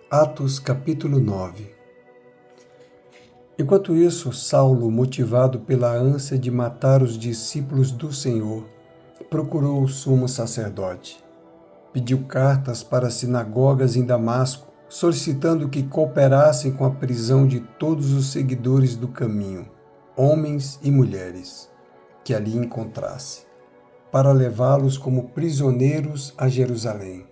Atos capítulo 9. Enquanto isso, Saulo, motivado pela ânsia de matar os discípulos do Senhor, procurou o sumo sacerdote. Pediu cartas para as sinagogas em Damasco, solicitando que cooperassem com a prisão de todos os seguidores do caminho, homens e mulheres, que ali encontrasse, para levá-los como prisioneiros a Jerusalém.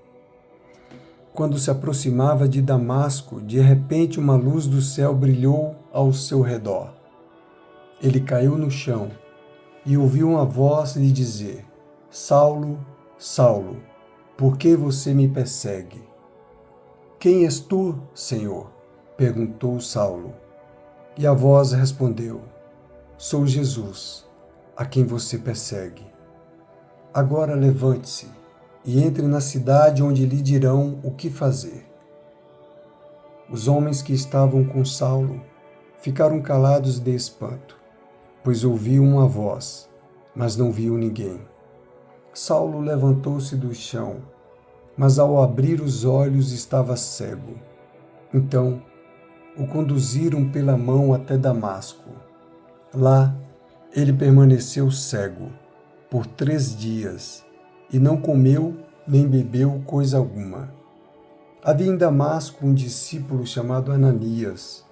Quando se aproximava de Damasco, de repente uma luz do céu brilhou ao seu redor. Ele caiu no chão e ouviu uma voz lhe dizer: Saulo, Saulo, por que você me persegue? Quem és tu, Senhor? Perguntou Saulo. E a voz respondeu: Sou Jesus, a quem você persegue. Agora levante-se e entre na cidade onde lhe dirão o que fazer. Os homens que estavam com Saulo ficaram calados de espanto, pois ouviam uma voz, mas não viam ninguém. Saulo levantou-se do chão, mas ao abrir os olhos estava cego. Então o conduziram pela mão até Damasco. Lá ele permaneceu cego por 3 dias e não comeu nem bebeu coisa alguma. Havia em Damasco um discípulo chamado Ananias.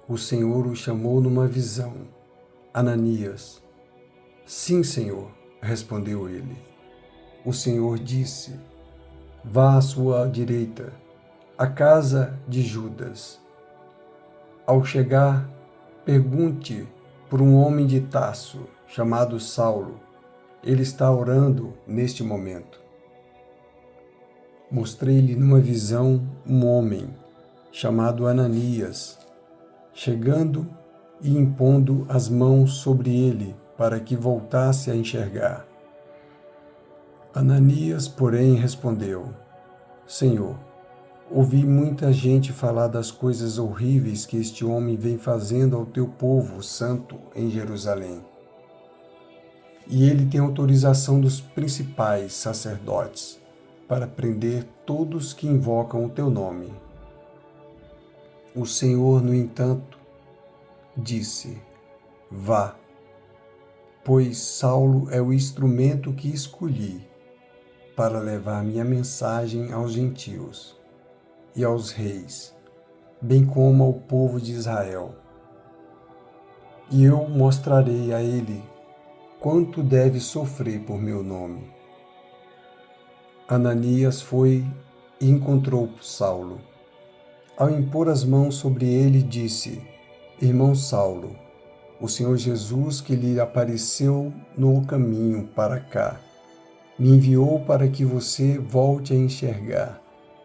O Senhor o chamou numa visão. Ananias. Sim, Senhor, respondeu ele. O Senhor disse: Vá à sua direita, à casa de Judas. Ao chegar, pergunte por um homem de Tarso, chamado Saulo. Ele está orando neste momento. Mostrei-lhe numa visão um homem, chamado Ananias, chegando e impondo as mãos sobre ele para que voltasse a enxergar. Ananias, porém, respondeu: Senhor, ouvi muita gente falar das coisas horríveis que este homem vem fazendo ao teu povo santo em Jerusalém. E ele tem autorização dos principais sacerdotes para prender todos que invocam o teu nome. O Senhor, no entanto, disse: Vá, pois Saulo é o instrumento que escolhi para levar minha mensagem aos gentios e aos reis, bem como ao povo de Israel. E eu mostrarei a ele quanto deve sofrer por meu nome. Ananias foi e encontrou Saulo. Ao impor as mãos sobre ele, disse: Irmão Saulo, o Senhor Jesus, que lhe apareceu no caminho para cá, me enviou para que você volte a enxergar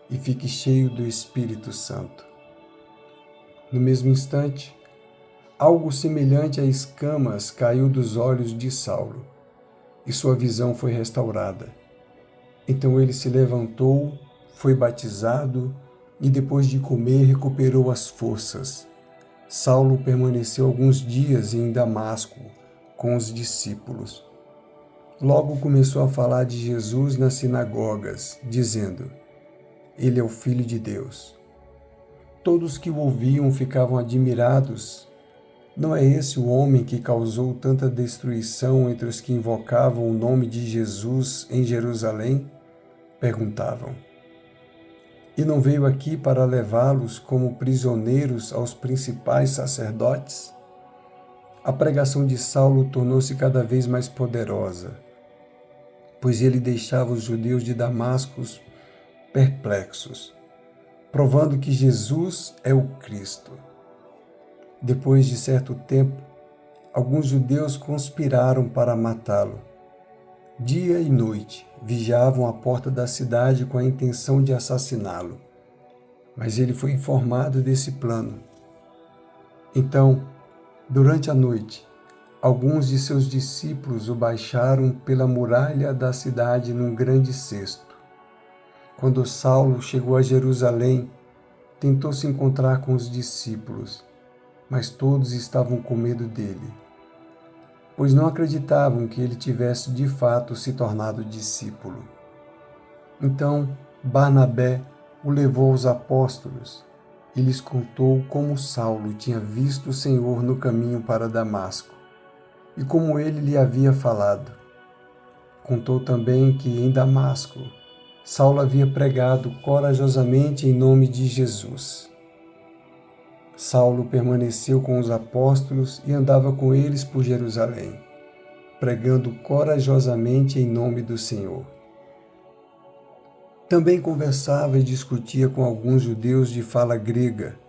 e fique cheio do Espírito Santo. No mesmo instante, algo semelhante a escamas caiu dos olhos de Saulo, e sua visão foi restaurada. Então ele se levantou, foi batizado e depois de comer recuperou as forças. Saulo permaneceu alguns dias em Damasco com os discípulos. Logo começou a falar de Jesus nas sinagogas, dizendo: Ele é o Filho de Deus. Todos que o ouviam ficavam admirados. Não é esse o homem que causou tanta destruição entre os que invocavam o nome de Jesus em Jerusalém? Perguntavam. E não veio aqui para levá-los como prisioneiros aos principais sacerdotes? A pregação de Saulo tornou-se cada vez mais poderosa, pois ele deixava os judeus de Damasco perplexos, provando que Jesus é o Cristo. Depois de certo tempo, alguns judeus conspiraram para matá-lo. Dia e noite vigiavam a porta da cidade com a intenção de assassiná-lo, mas ele foi informado desse plano. Então, durante a noite, alguns de seus discípulos o baixaram pela muralha da cidade num grande cesto. Quando Saulo chegou a Jerusalém, tentou se encontrar com os discípulos, mas todos estavam com medo dele, pois não acreditavam que ele tivesse de fato se tornado discípulo. Então Barnabé o levou aos apóstolos e lhes contou como Saulo tinha visto o Senhor no caminho para Damasco e como ele lhe havia falado. Contou também que em Damasco Saulo havia pregado corajosamente em nome de Jesus. Saulo permaneceu com os apóstolos e andava com eles por Jerusalém, pregando corajosamente em nome do Senhor. Também conversava e discutia com alguns judeus de fala grega,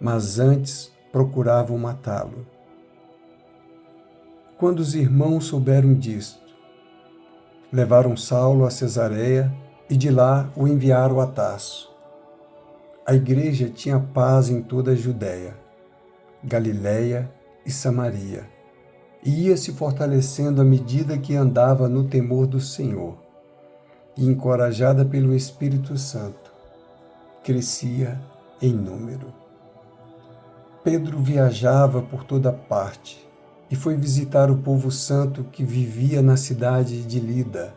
mas antes procuravam matá-lo. Quando os irmãos souberam disto, levaram Saulo a Cesareia e de lá o enviaram a Tarso. A igreja tinha paz em toda a Judéia, Galiléia e Samaria, e ia se fortalecendo à medida que andava no temor do Senhor, e encorajada pelo Espírito Santo, crescia em número. Pedro viajava por toda parte e foi visitar o povo santo que vivia na cidade de Lida.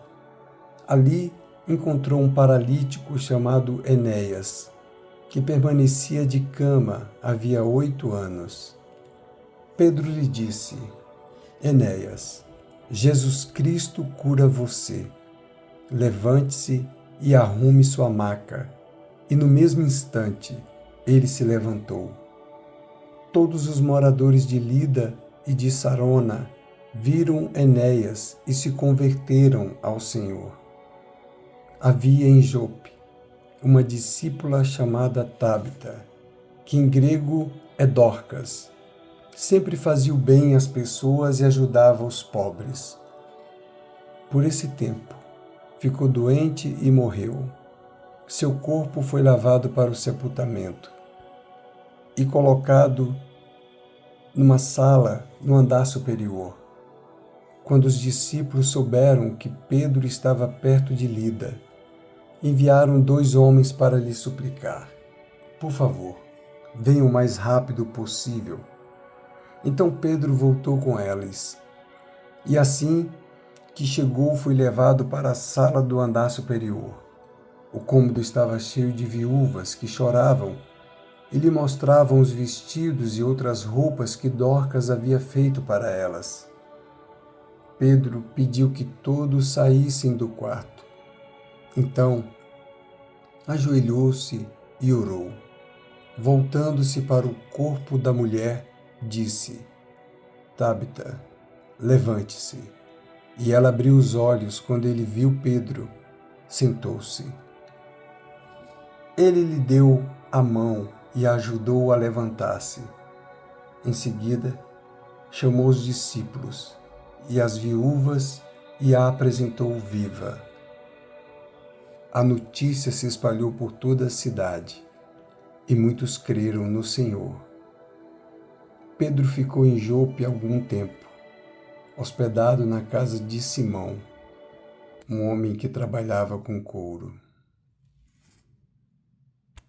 Ali encontrou um paralítico chamado Enéas, que permanecia de cama havia 8 anos. Pedro lhe disse: Enéas, Jesus Cristo cura você. Levante-se e arrume sua maca. E no mesmo instante ele se levantou. Todos os moradores de Lida e de Sarona viram Enéas e se converteram ao Senhor. Havia em Jope uma discípula chamada Tábita, que em grego é Dorcas. Sempre fazia o bem às pessoas e ajudava os pobres. Por esse tempo, ficou doente e morreu. Seu corpo foi levado para o sepultamento e colocado numa sala no andar superior. Quando os discípulos souberam que Pedro estava perto de Lida, enviaram 2 homens para lhe suplicar: por favor, venham o mais rápido possível. Então Pedro voltou com eles, e assim que chegou foi levado para a sala do andar superior. O cômodo estava cheio de viúvas que choravam e lhe mostravam os vestidos e outras roupas que Dorcas havia feito para elas. Pedro pediu que todos saíssem do quarto. Então, ajoelhou-se e orou. Voltando-se para o corpo da mulher, disse: Tábita, levante-se. E ela abriu os olhos quando ele viu Pedro. Sentou-se. Ele lhe deu a mão e a ajudou a levantar-se. Em seguida, chamou os discípulos e as viúvas e a apresentou viva. A notícia se espalhou por toda a cidade e muitos creram no Senhor. Pedro ficou em Jope algum tempo, hospedado na casa de Simão, um homem que trabalhava com couro.